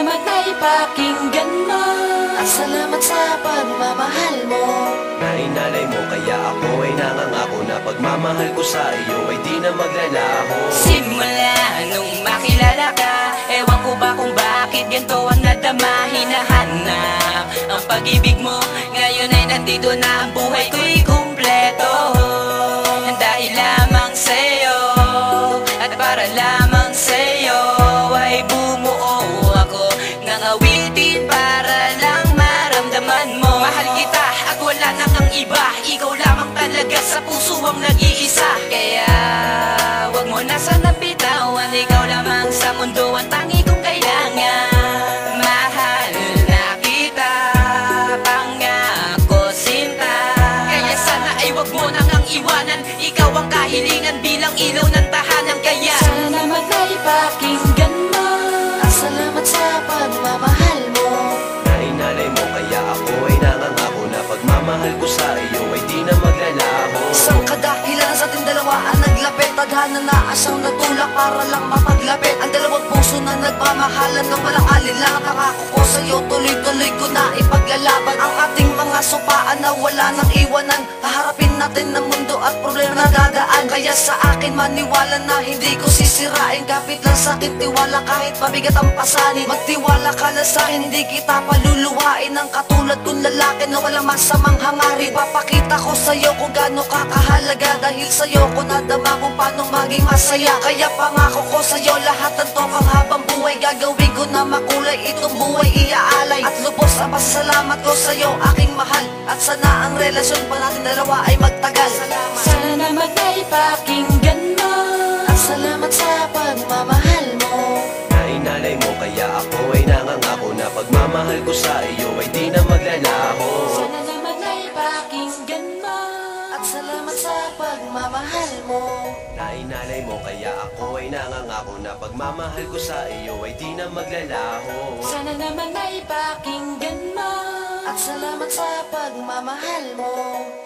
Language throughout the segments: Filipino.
naman ay pakinggan mo. At salamat sa pagmamahal mo. Nainalay mo kaya ako ay nangangako na pagmamahal ko sa iyo ay di na maglalaho. Simula nung makilala ka, ewan ko ba kung bakit ganito ang nadama. Hinahanap ang pag-ibig mo, ngayon ay nandito na ang buhay ko'y kumpleto. Dahil lamang sa'yo at para lamang sa'yo ay bumuo ako ng awitin para lang maramdaman mo. Mahal kita at wala nang ang iba, ikaw lamang talaga sa puso ang nag-iisa. Kaya wag mo na sana bitawan, ikaw lamang sa mundo ang tangi kong kailangan. Mahal na kita, pangako sinta. Kaya sana ay wag mo nang ang iwanan, ikaw ang kahilingan bilang ilaw ng tahanan. Kaya sana naman ay pakinggan mo. At salamat sa pagmamahal mo. Nainalay mo kaya ako ay nangangako na pagmamahal ko sa iyo ay di na maglalaho. Isang kadahilan sa ating dalawa ang naglapit, tadhana na asyang nagtulak para lang mapaglapit. Ang dalawang puso na nagmamahalan ng walang alinlangan. Pangako ko sa'yo tuloy-tuloy ko na ipaglalaban ang ating mga supaan na wala nang iwanan. Haharapin natin ang mundo at problema na dadaan. Kaya sa akin maniwala na hindi ko sisirain. Kapit lang sa'kin tiwala kahit mabigat ang pasanin. Magtiwala ka na sa'kin, hindi kita paluluhain. Ang katulad kong lalaki na walang masamang hangarin. Papakita ko sa'yo kung gaano ka kahalaga. Dahil sa'yo ko nadama kung paano maging masaya. Kaya pangako ko sa'yo lahat ng tokang habang buhay gagawin ko na makulay itong buhay iaalay. At lubos ang pasasalamat ko sa'yo aking mahal. At sana ang relasyon pa natin dalawa ay magtagal. Sana naman ay pakinggan mo. At salamat sa pagmamahal mo. Nainalay mo kaya ako ay nangangako na pagmamahal ko sa iyo ay di na maglalaho. Sana naman ay pakinggan mo. At salamat sa pagmamahal mo. Nainalay mo kaya ako ay nangangako na pagmamahal ko sa iyo ay di na maglalaho. Sana naman ay pakinggan mo. At salamat sa pagmamahal mo.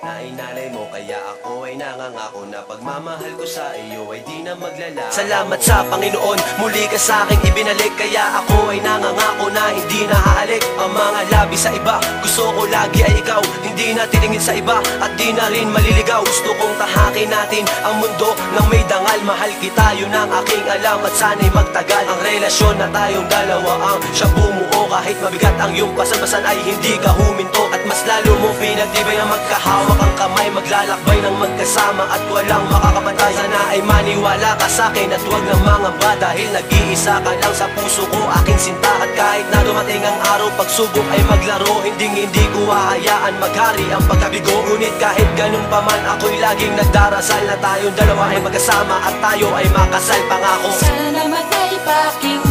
Nainalay mo kaya ako ay nangangako na pagmamahal ko sa iyo ay di na maglalaho. Salamat sa Panginoon, muli ka sa aking ibinalik. Kaya ako ay nangangako na hindi na haalik ang mga labi sa iba. Gusto ko lagi ay ikaw, hindi na titingin sa iba at di na rin maliligaw. Gusto kong tahakin natin ang mundo ng may dangal. Mahal kita, yun ang aking alam at sana'y magtagal ang relasyon na tayong dalawa ang siya bumuo. Kahit mabigat ang iyong pasan-pasan ay hindi ka huminto. At mas lalo mo pinagtibay na magkahawak ang kamay, maglalakbay ng magkasama at walang makakapantay. Sana ay maniwala ka sa'kin at huwag ng mangamba, dahil nag-iisa ka lang sa puso ko, aking sinta. At kahit na dumating ang araw, pagsubok ay maglaro, hindi ko hahayaan maghari ang pagkabigo. Ngunit kahit ganun pa man, ako'y laging nagdarasal na tayong dalawa ay magkasama at tayo ay makasal. Pangako sana naman ay pakinggan